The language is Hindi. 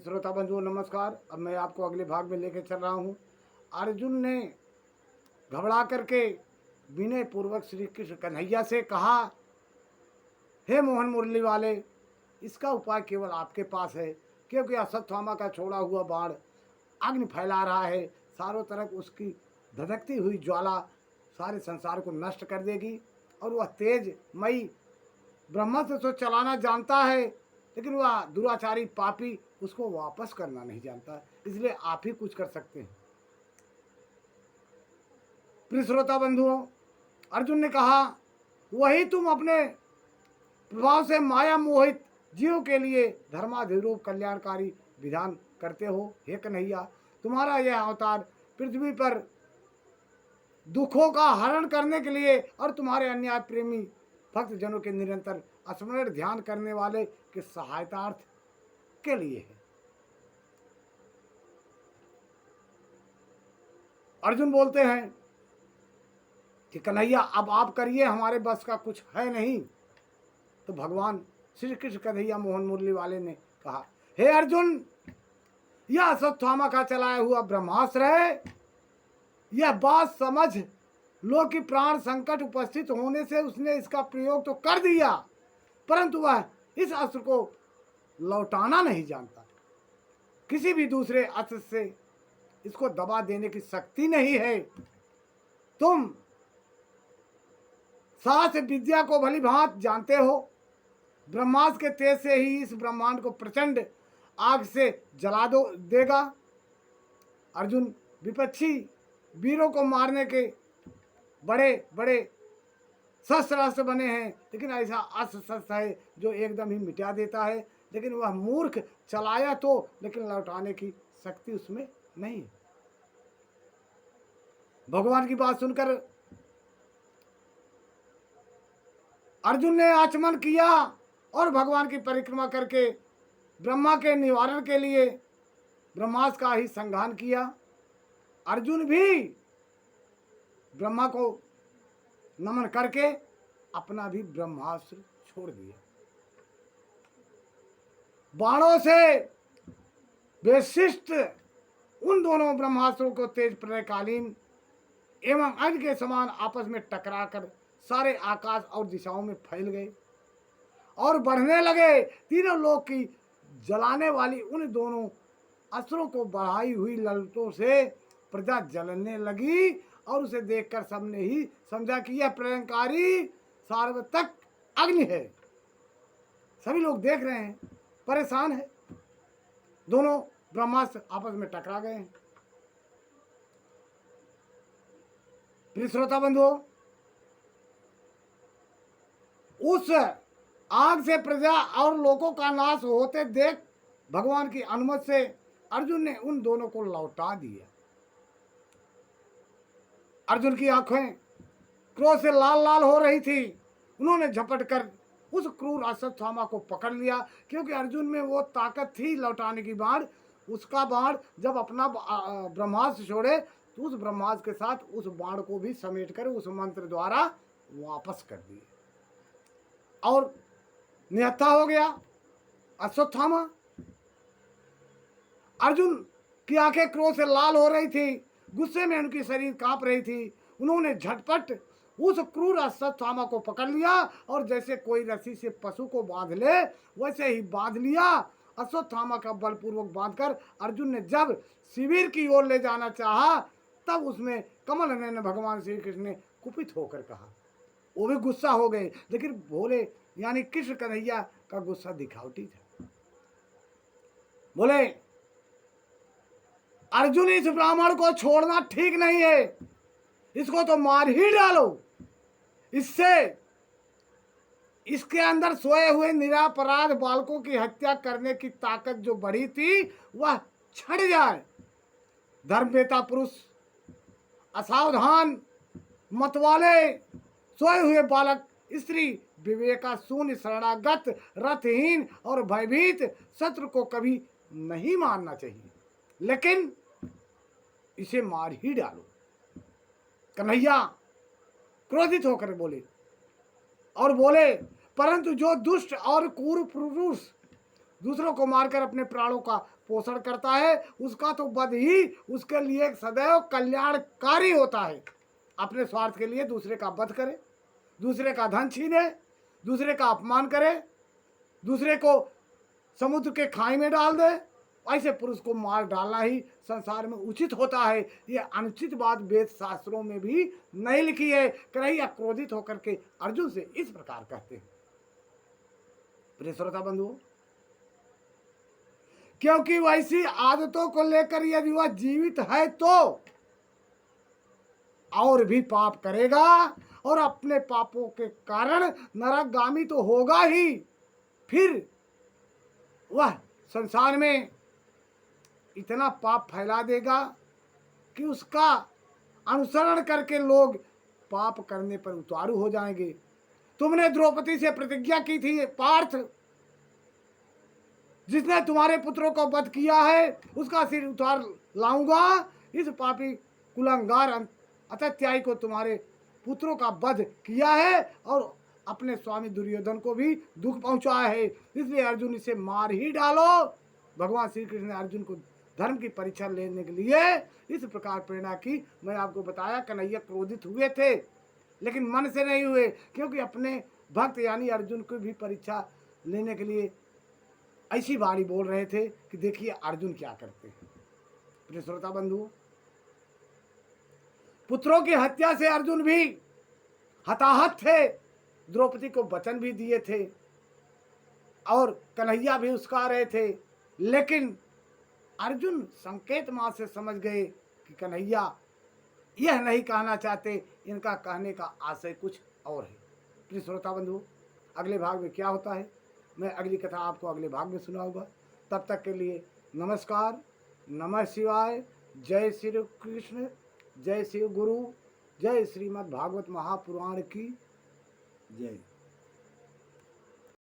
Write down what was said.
श्रोता बंधुओं नमस्कार। अब मैं आपको अगले भाग में लेकर चल रहा हूँ। अर्जुन ने घबरा करके विनय पूर्वक श्री कृष्ण कन्हैया से कहा, हे मोहन मुरली वाले, इसका उपाय केवल आपके पास है, क्योंकि अश्वत्थामा का छोड़ा हुआ बाण अग्नि फैला रहा है। चारों तरफ उसकी धधकती हुई ज्वाला सारे संसार को नष्ट कर देगी, और वह तेज मई ब्रह्मास्त्र तो चलाना जानता है, लेकिन वह दुराचारी पापी उसको वापस करना नहीं जानता। इसलिए आप ही कुछ कर सकते हैं। प्रिय श्रोता बंधुओं, अर्जुन ने कहा, वही तुम अपने प्रभाव से माया मोहित जीव के लिए धर्माधिरूप कल्याणकारी विधान करते हो। हे कन्हैया, तुम्हारा यह अवतार पृथ्वी पर दुखों का हरण करने के लिए और तुम्हारे अन्याय प्रेमी भक्त जनों के निरंतर स्मरण ध्यान करने वाले के सहायतार्थ के लिए है। अर्जुन बोलते हैं कि कन्हैया अब आप करिए, हमारे बस का कुछ है नहीं। तो भगवान श्री कृष्ण कन्हैया मोहन मुरली वाले ने कहा, हे अर्जुन, यह अश्वत्थामा का चलाया हुआ ब्रह्मास्त्र है। यह बात समझ लो कि प्राण संकट उपस्थित होने से उसने इसका प्रयोग तो कर दिया, परंतु वह इस अस्त्र को लौटाना नहीं जानता। किसी भी दूसरे अस्त्र से इसको दबा देने की शक्ति नहीं है। तुम शास्त्र विद्या को भली भांति जानते हो। ब्रह्मास्त्र के तेज से ही इस ब्रह्मांड को प्रचंड आग से जला देगा। अर्जुन, विपक्षी वीरों को मारने के बड़े बड़े शस्त्र बने हैं, लेकिन ऐसा अस्त्र शस्त्र है जो एकदम ही मिटा देता है, लेकिन वह मूर्ख चलाया तो, लेकिन लौटाने की शक्ति उसमें नहीं। भगवान की बात सुनकर अर्जुन ने आचमन किया और भगवान की परिक्रमा करके ब्रह्मा के निवारण के लिए ब्रह्मास्त्र का ही संधान किया। अर्जुन भी ब्रह्मा को नमन करके अपना भी ब्रह्मास्त्र छोड़ दिया। बाणों से विशिष्ट उन दोनों ब्रह्मास्त्रों को तेज प्रलयकालीन एवं अग्नि के समान आपस में टकराकर सारे आकाश और दिशाओं में फैल गए और बढ़ने लगे। तीनों लोक की जलाने वाली उन दोनों अस्त्रों को बढ़ाई हुई ललटों से प्रजा जलने लगी, और उसे देखकर सबने ही समझा कि यह प्रलयंकारी सार्वतक अग्नि है। सभी लोग देख रहे हैं, परेशान है। दोनों ब्रह्मास्त्र आपस में टकरा गए हैं। प्रिय श्रोता बंधुओं, उस आग से प्रजा और लोगों का नाश होते देख भगवान की अनुमति से अर्जुन ने उन दोनों को लौटा दिया। अर्जुन की आंखें क्रोध से लाल लाल हो रही थी। उन्होंने झपट कर उस क्रूर अश्वत्थामा को पकड़ लिया, क्योंकि अर्जुन में वो ताकत थी लौटाने की बाण। उसका बाण जब अपना ब्रह्मास्त्र छोड़े तो उस ब्रह्मास्त्र के साथ उस बाण को भी समेट कर उस मंत्र द्वारा वापस कर दिए और निहत्था हो गया अश्वत्थामा। अर्जुन की आंखें क्रोध से लाल हो रही थी, गुस्से में उनकी शरीर कांप रही थी। उन्होंने झटपट उस क्रूर अश्वत्थामा को पकड़ लिया और जैसे कोई रस्सी से पशु को बांध ले वैसे ही बांध लिया। अश्वत्थामा का बलपूर्वक बांधकर अर्जुन ने जब शिविर की ओर ले जाना चाहा, तब उसमें कमल नयन भगवान श्री कृष्ण ने कुपित होकर कहा। वो भी गुस्सा हो गए, लेकिन भोले यानी कृष्ण कन्हैया का गुस्सा दिखावटी था। बोले, अर्जुन, इस ब्राह्मण को छोड़ना ठीक नहीं है, इसको तो मार ही डालो। इससे इसके अंदर सोए हुए निरापराध बालकों की हत्या करने की ताकत जो बढ़ी थी वह छड़ जाए। धर्मवेता पुरुष असावधान मतवाले सोए हुए बालक स्त्री विवेका शून्य शरणागत रथहीन और भयभीत शत्रु को कभी नहीं मारना चाहिए, लेकिन इसे मार ही डालो। कन्हैया क्रोधित होकर बोले और बोले, परंतु जो दुष्ट और क्रूर पुरुष दूसरों को मारकर अपने प्राणों का पोषण करता है उसका तो वध ही उसके लिए सदैव कल्याणकारी होता है। अपने स्वार्थ के लिए दूसरे का वध करे, दूसरे का धन छीने, दूसरे का अपमान करे, दूसरे को समुद्र के खाई में डाल दे, ऐसे पुरुष को मार डालना ही संसार में उचित होता है। ये अनुचित बात वेद शास्त्रों में भी नहीं लिखी है। कन्हैया क्रोधित होकर के अर्जुन से इस प्रकार कहते हैं। प्रिय श्रोता बंधुओं, क्योंकि वैसी आदतों को लेकर यदि वह जीवित है तो और भी पाप करेगा और अपने पापों के कारण नरकगामी तो होगा ही, फिर वह संसार में इतना पाप फैला देगा कि उसका अनुसरण करके लोग पाप करने पर उतारू हो जाएंगे। तुमने द्रौपदी से प्रतिज्ञा की थी पार्थ, जिसने तुम्हारे पुत्रों को वध किया है उसका सिर उतार लाऊंगा। इस पापी कुलंगार अत्याचारी को तुम्हारे पुत्रों का वध किया है और अपने स्वामी दुर्योधन को भी दुख पहुंचाया है, इसलिए अर्जुन इसे मार ही डालो। भगवान श्री कृष्ण ने अर्जुन को धर्म की परीक्षा लेने के लिए इस प्रकार प्रेरणा की। मैं आपको बताया कन्हैया क्रोधित हुए थे लेकिन मन से नहीं हुए, क्योंकि अपने भक्त यानी अर्जुन को भी परीक्षा लेने के लिए ऐसी वाणी बोल रहे थे कि देखिए अर्जुन क्या करते हैं। प्रिय श्रोता बंधु, पुत्रों की हत्या से अर्जुन भी हताहत थे, द्रौपदी को वचन भी दिए थे और कन्हैया भी उसका रहे थे, लेकिन अर्जुन संकेत मात्र से समझ गए कि कन्हैया यह नहीं कहना चाहते, इनका कहने का आशय कुछ और है। प्रिय श्रोता बंधु, अगले भाग में क्या होता है मैं अगली कथा आपको अगले भाग में सुनाऊंगा। तब तक के लिए नमस्कार, नमः शिवाय, जय श्री कृष्ण, जय शिव गुरु, जय श्रीमद् भागवत महापुराण की जय।